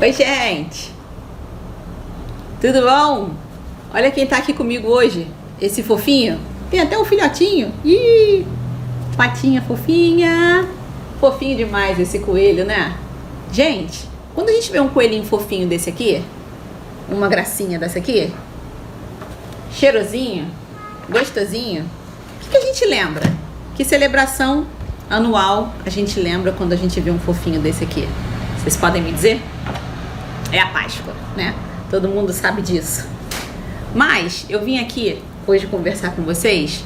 Oi, gente! Tudo bom? Olha quem tá aqui comigo hoje, esse fofinho. Tem até um filhotinho. Ih, patinha fofinha. Fofinho demais esse coelho, né? Gente, quando a gente vê um coelhinho fofinho desse aqui, uma gracinha dessa aqui, cheirosinho, gostosinho, o que a gente lembra? Que celebração anual a gente lembra quando a gente vê um fofinho desse aqui? Vocês podem me dizer? É a Páscoa, né? Todo mundo sabe disso. Mas eu vim aqui hoje conversar com vocês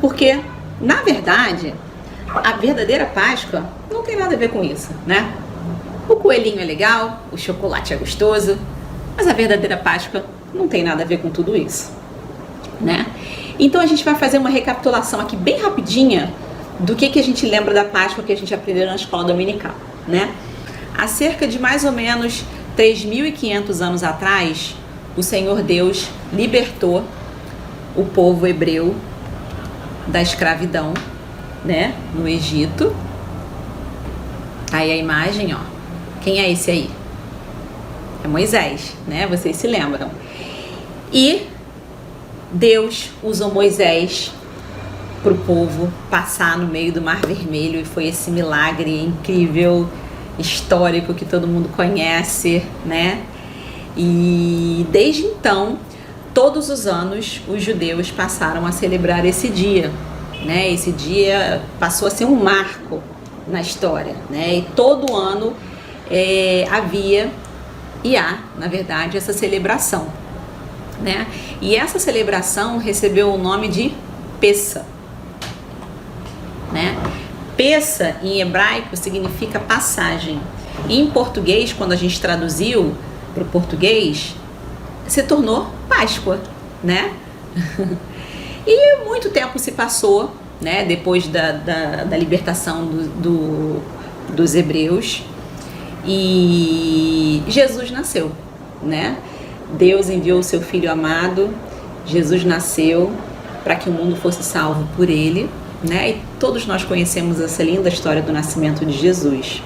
porque, na verdade, a verdadeira Páscoa não tem nada a ver com isso, né? O coelhinho é legal, o chocolate é gostoso, mas a verdadeira Páscoa não tem nada a ver com tudo isso, né? Então a gente vai fazer uma recapitulação aqui bem rapidinha do que a gente lembra da Páscoa que a gente aprendeu na escola dominical, né? Há cerca de mais ou menos 3.500 anos atrás, o Senhor Deus libertou o povo hebreu da escravidão, né, no Egito. Aí a imagem, ó. Quem é esse aí? É Moisés, né? Vocês se lembram. E Deus usou Moisés para o povo passar no meio do Mar Vermelho, e foi esse milagre incrível, histórico, que todo mundo conhece, né? E desde então, todos os anos, os judeus passaram a celebrar esse dia, né? Esse dia passou a ser um marco na história, né? E todo ano havia e há, na verdade, essa celebração, né? E essa celebração recebeu o nome de Pessa, né? Pessa, em hebraico, significa passagem. E em português, quando a gente traduziu para o português, se tornou Páscoa, né? E muito tempo se passou, né? Depois da libertação dos hebreus, e Jesus nasceu, né? Deus enviou o seu Filho amado, Jesus nasceu para que o mundo fosse salvo por ele, né? E todos nós conhecemos essa linda história do nascimento de Jesus.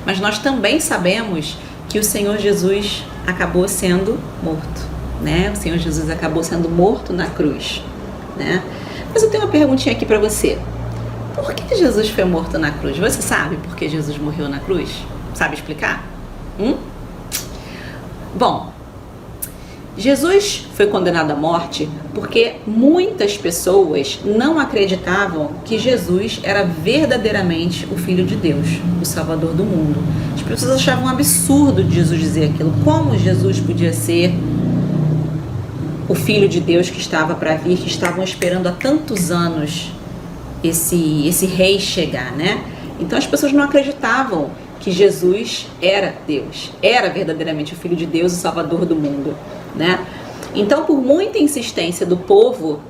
Mas nós também sabemos que o Senhor Jesus acabou sendo morto, né? O Senhor Jesus acabou sendo morto na cruz, né? Mas eu tenho uma perguntinha aqui para você. Por que Jesus foi morto na cruz? Você sabe por que Jesus morreu na cruz? Sabe explicar? Bom, Jesus foi condenado à morte porque muitas pessoas não acreditavam que Jesus era verdadeiramente o Filho de Deus, o Salvador do mundo. As pessoas achavam um absurdo de Jesus dizer aquilo. Como Jesus podia ser o Filho de Deus que estava para vir, que estavam esperando há tantos anos esse rei chegar, né? Então as pessoas não acreditavam que Jesus era Deus, era verdadeiramente o Filho de Deus, o Salvador do mundo, né? Então, por muita insistência do povo,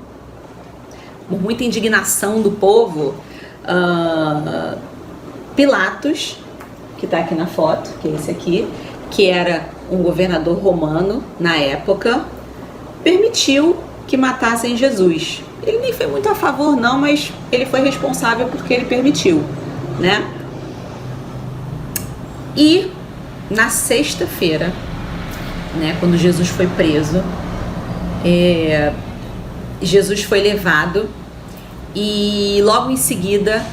por muita indignação do povo, Pilatos, que está aqui na foto, que é esse aqui, que era um governador romano na época, permitiu que matassem Jesus. Ele nem foi muito a favor não, mas ele foi responsável porque ele permitiu, né? E na sexta-feira, né, quando Jesus foi preso, Jesus foi levado e logo em seguida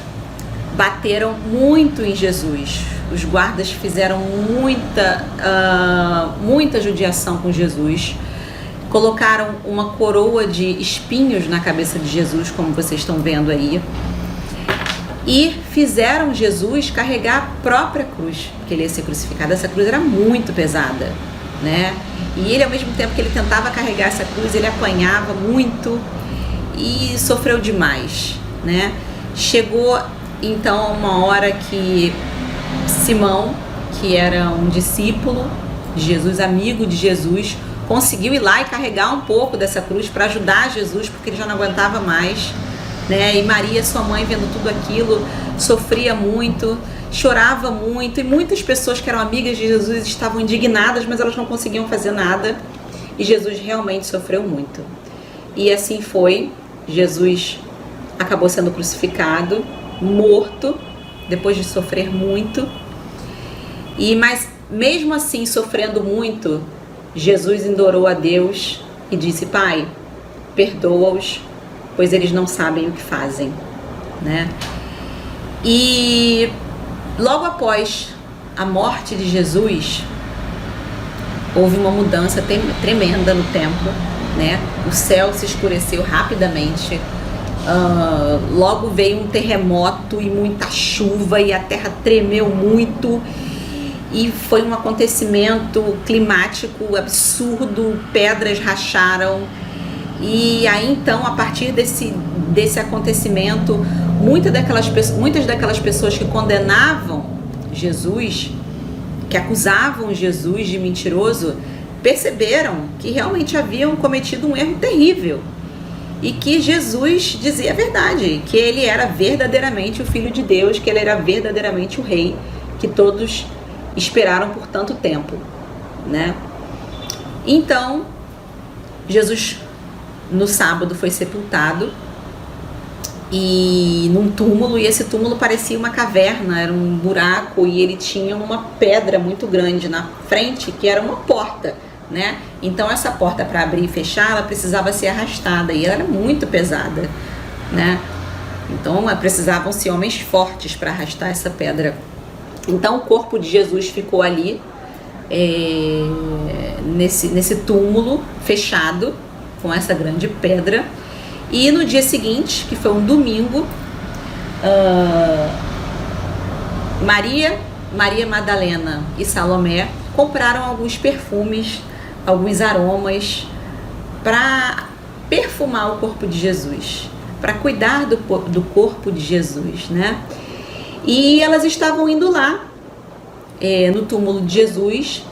bateram muito em Jesus. Os guardas fizeram muita judiação com Jesus, colocaram uma coroa de espinhos na cabeça de Jesus, como vocês estão vendo aí, e fizeram Jesus carregar a própria cruz, porque ele ia ser crucificado. Essa cruz era muito pesada, né? E ele, ao mesmo tempo que ele tentava carregar essa cruz, ele apanhava muito e sofreu demais, né? Chegou então uma hora que Simão, que era um discípulo de Jesus, amigo de Jesus, conseguiu ir lá e carregar um pouco dessa cruz para ajudar Jesus, porque ele já não aguentava mais, né? E Maria, sua mãe, vendo tudo aquilo, sofria muito, chorava muito, e muitas pessoas que eram amigas de Jesus estavam indignadas, mas elas não conseguiam fazer nada, e Jesus realmente sofreu muito. E assim foi, Jesus acabou sendo crucificado, morto, depois de sofrer muito, mas mesmo assim sofrendo muito, Jesus orou a Deus e disse: Pai, perdoa-os, pois eles não sabem o que fazem, né? E logo após a morte de Jesus, houve uma mudança tremenda no templo, né? O céu se escureceu rapidamente. Logo veio um terremoto e muita chuva e a terra tremeu muito, e foi um acontecimento climático absurdo, pedras racharam. E aí então, a partir desse acontecimento, muitas daquelas pessoas que condenavam Jesus, que acusavam Jesus de mentiroso, perceberam que realmente haviam cometido um erro terrível e que Jesus dizia a verdade, que ele era verdadeiramente o Filho de Deus, que ele era verdadeiramente o Rei que todos esperaram por tanto tempo, né? Então, Jesus no sábado foi sepultado e num túmulo, e esse túmulo parecia uma caverna, era um buraco, e ele tinha uma pedra muito grande na frente que era uma porta, né? Então essa porta, para abrir e fechar, ela precisava ser arrastada e ela era muito pesada, né? Então precisavam-se homens fortes para arrastar essa pedra. Então o corpo de Jesus ficou ali nesse túmulo fechado com essa grande pedra. E no dia seguinte, que foi um domingo, Maria Madalena e Salomé compraram alguns perfumes, alguns aromas para perfumar o corpo de Jesus, para cuidar do corpo de Jesus, né? E elas estavam indo lá no túmulo de Jesus,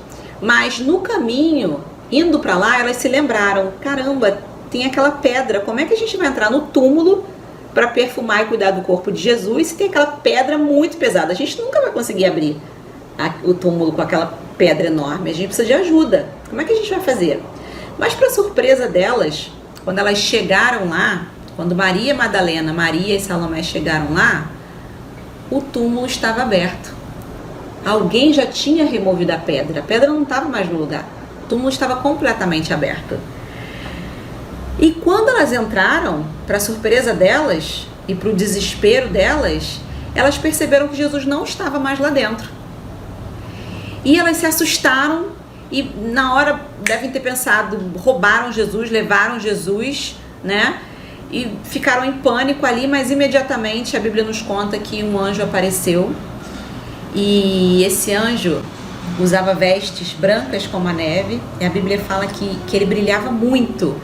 mas no caminho, indo para lá, elas se lembraram: caramba, tem aquela pedra, como é que a gente vai entrar no túmulo para perfumar e cuidar do corpo de Jesus se tem aquela pedra muito pesada? A gente nunca vai conseguir abrir o túmulo com aquela pedra enorme, a gente precisa de ajuda. Como é que a gente vai fazer? Mas, para surpresa delas, quando elas chegaram lá, quando Maria Madalena, Maria e Salomé chegaram lá, o túmulo estava aberto. Alguém já tinha removido a pedra não estava mais no lugar, o túmulo estava completamente aberto. E quando elas entraram, para a surpresa delas e para o desespero delas, elas perceberam que Jesus não estava mais lá dentro. E elas se assustaram e na hora devem ter pensado: roubaram Jesus, levaram Jesus, né? E ficaram em pânico ali, mas imediatamente a Bíblia nos conta que um anjo apareceu. E esse anjo usava vestes brancas como a neve, e a Bíblia fala que ele brilhava muito.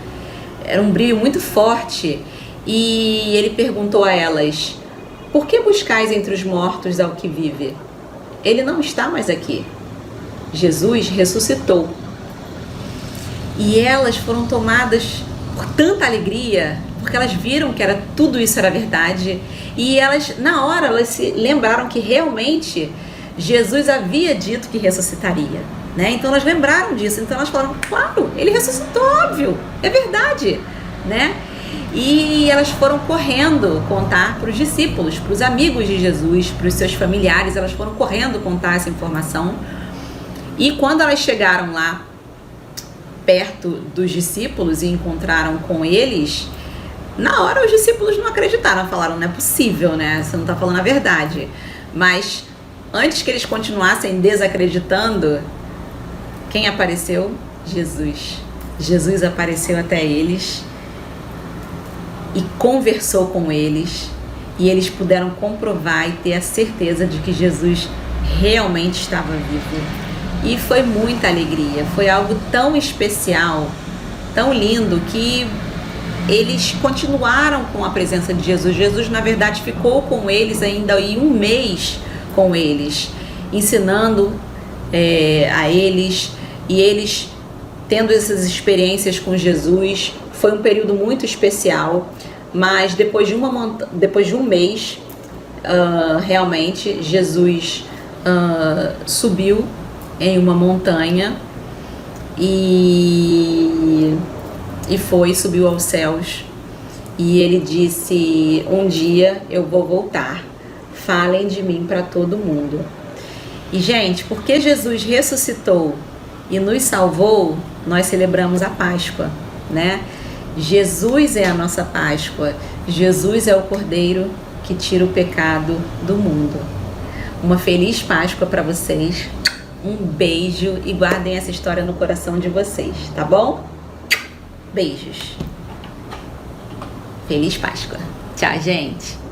Era um brilho muito forte, e ele perguntou a elas: por que buscais entre os mortos ao que vive? Ele não está mais aqui. Jesus ressuscitou. E elas foram tomadas por tanta alegria, porque elas viram que tudo isso era verdade, e elas, na hora, elas se lembraram que realmente Jesus havia dito que ressuscitaria, né? Então elas lembraram disso, então elas falaram: claro, ele ressuscitou, óbvio, é verdade, né? E elas foram correndo contar para os discípulos, para os amigos de Jesus, para os seus familiares, elas foram correndo contar essa informação. E quando elas chegaram lá perto dos discípulos e encontraram com eles, na hora os discípulos não acreditaram, falaram: não é possível, né? Você não está falando a verdade. Mas antes que eles continuassem desacreditando, quem apareceu? Jesus. Jesus apareceu até eles e conversou com eles, e eles puderam comprovar e ter a certeza de que Jesus realmente estava vivo. E foi muita alegria, foi algo tão especial, tão lindo, que eles continuaram com a presença de Jesus. Jesus, na verdade, ficou com eles ainda em um mês com eles, ensinando a eles, e eles tendo essas experiências com Jesus. Foi um período muito especial, mas depois de um mês, realmente, Jesus subiu em uma montanha e subiu aos céus, e ele disse: um dia eu vou voltar, falem de mim para todo mundo. E, gente, porque Jesus ressuscitou e nos salvou, nós celebramos a Páscoa, né? Jesus é a nossa Páscoa. Jesus é o Cordeiro que tira o pecado do mundo. Uma feliz Páscoa para vocês. Um beijo e guardem essa história no coração de vocês, tá bom? Beijos. Feliz Páscoa. Tchau, gente.